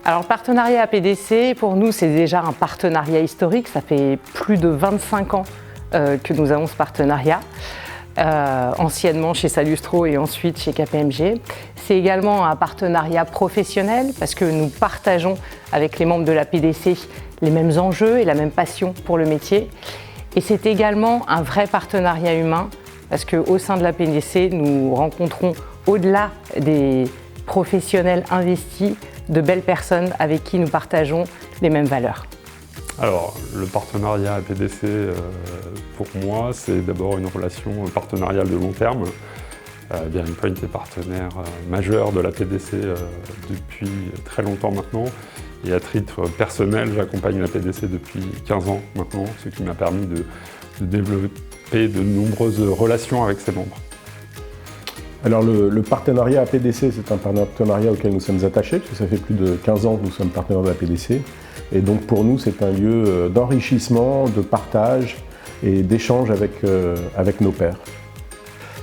Alors le partenariat APDC, pour nous, c'est déjà un partenariat historique. Ça fait plus de 25 ans que nous avons ce partenariat, anciennement chez Salustro et ensuite chez KPMG. C'est également un partenariat professionnel parce que nous partageons avec les membres de l'APDC les mêmes enjeux et la même passion pour le métier. Et c'est également un vrai partenariat humain parce qu'au sein de l'APDC, nous rencontrons au-delà des professionnels investis, de belles personnes avec qui nous partageons les mêmes valeurs. Alors, le partenariat APDC, pour moi, c'est d'abord une relation partenariale de long terme. Bearing Point est partenaire majeur de l'APDC depuis très longtemps maintenant. Et à titre personnel, j'accompagne l'APDC depuis 15 ans maintenant, ce qui m'a permis de développer de nombreuses relations avec ses membres. Alors le partenariat APDC, c'est un partenariat auquel nous sommes attachés, parce que ça fait plus de 15 ans que nous sommes partenaires de l'APDC. Et donc pour nous, c'est un lieu d'enrichissement, de partage et d'échange avec nos pairs.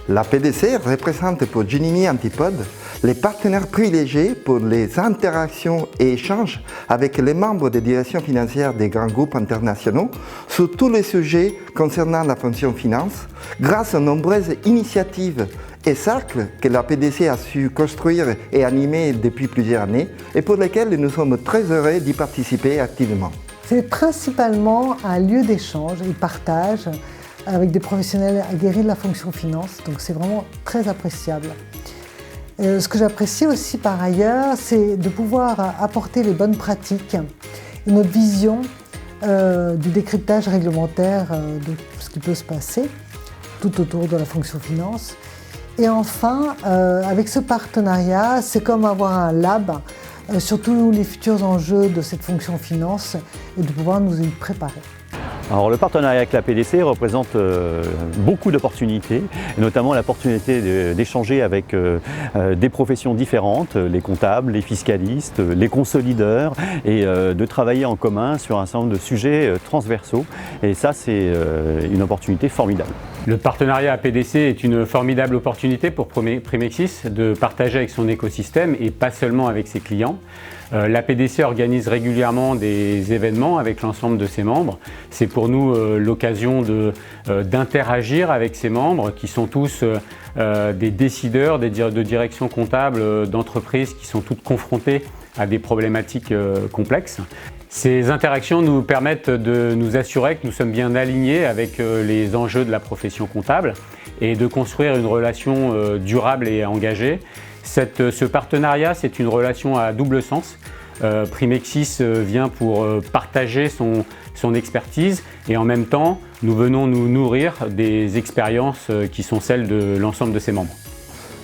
L'APDC représente pour Genimi Antipode les partenaires privilégiés pour les interactions et échanges avec les membres des directions financières des grands groupes internationaux sur tous les sujets concernant la fonction finance, grâce aux nombreuses initiatives et cercles que l'APDC a su construire et animer depuis plusieurs années et pour lesquels nous sommes très heureux d'y participer activement. C'est principalement un lieu d'échange et de partage avec des professionnels aguerris de la fonction finance, donc c'est vraiment très appréciable. Ce que j'apprécie aussi par ailleurs, c'est de pouvoir apporter les bonnes pratiques et notre vision du décryptage réglementaire de ce qui peut se passer tout autour de la fonction finance. Et enfin, avec ce partenariat, c'est comme avoir un lab sur tous les futurs enjeux de cette fonction finance et de pouvoir nous y préparer. Alors, le partenariat avec l'APDC représente beaucoup d'opportunités, notamment l'opportunité d'échanger avec des professions différentes, les comptables, les fiscalistes, les consolideurs, et de travailler en commun sur un certain nombre de sujets transversaux. Et ça, c'est une opportunité formidable. Le partenariat APDC est une formidable opportunité pour Primexis de partager avec son écosystème et pas seulement avec ses clients. L'APDC organise régulièrement des événements avec l'ensemble de ses membres. C'est pour nous l'occasion d'interagir avec ses membres qui sont tous des décideurs, de direction comptable d'entreprises qui sont toutes confrontées à des problématiques complexes. Ces interactions nous permettent de nous assurer que nous sommes bien alignés avec les enjeux de la profession comptable et de construire une relation durable et engagée. Ce partenariat, c'est une relation à double sens. Primexis vient pour partager son expertise et en même temps, nous venons nous nourrir des expériences qui sont celles de l'ensemble de ses membres.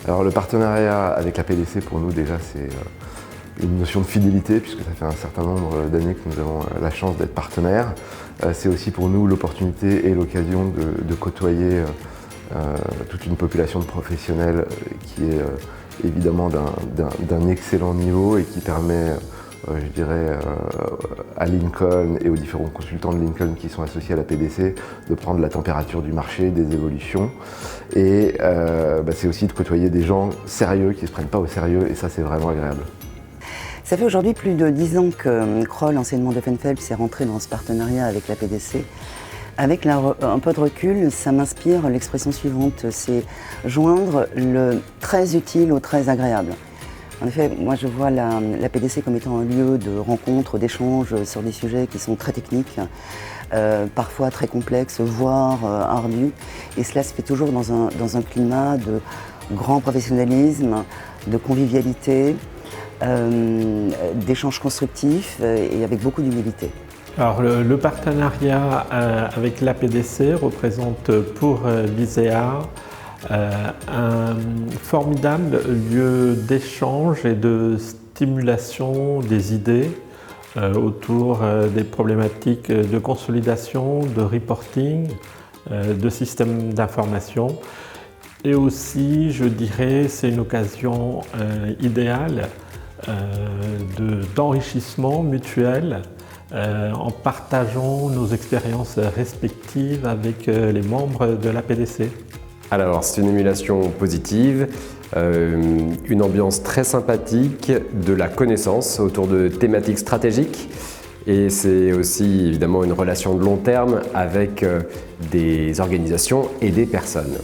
Alors le partenariat avec l'APDC, pour nous déjà, c'est une notion de fidélité, puisque ça fait un certain nombre d'années que nous avons la chance d'être partenaires. C'est aussi pour nous l'opportunité et l'occasion de côtoyer toute une population de professionnels qui est évidemment d'un excellent niveau et qui permet, je dirais, à Lincoln et aux différents consultants de Lincoln qui sont associés à la PDC de prendre la température du marché, des évolutions. Et c'est aussi de côtoyer des gens sérieux qui ne se prennent pas au sérieux, et ça, c'est vraiment agréable. Ça fait aujourd'hui plus de 10 ans que Kroll, anciennement Duffenfeld, s'est rentré dans ce partenariat avec la PDC. Avec un peu de recul, ça m'inspire l'expression suivante, c'est joindre le très utile au très agréable. En effet, moi je vois la PDC comme étant un lieu de rencontre, d'échange sur des sujets qui sont très techniques, parfois très complexes, voire ardus. Et cela se fait toujours dans un climat de grand professionnalisme, de convivialité, d'échanges constructifs et avec beaucoup d'humilité. Alors le partenariat avec l'APDC représente pour l'ISEA un formidable lieu d'échange et de stimulation des idées autour des problématiques de consolidation, de reporting, de systèmes d'information. Et aussi, je dirais, c'est une occasion idéale d'enrichissement mutuel en partageant nos expériences respectives avec les membres de l'APDC. Alors, c'est une émulation positive, une ambiance très sympathique, de la connaissance autour de thématiques stratégiques. Et c'est aussi évidemment une relation de long terme avec des organisations et des personnes.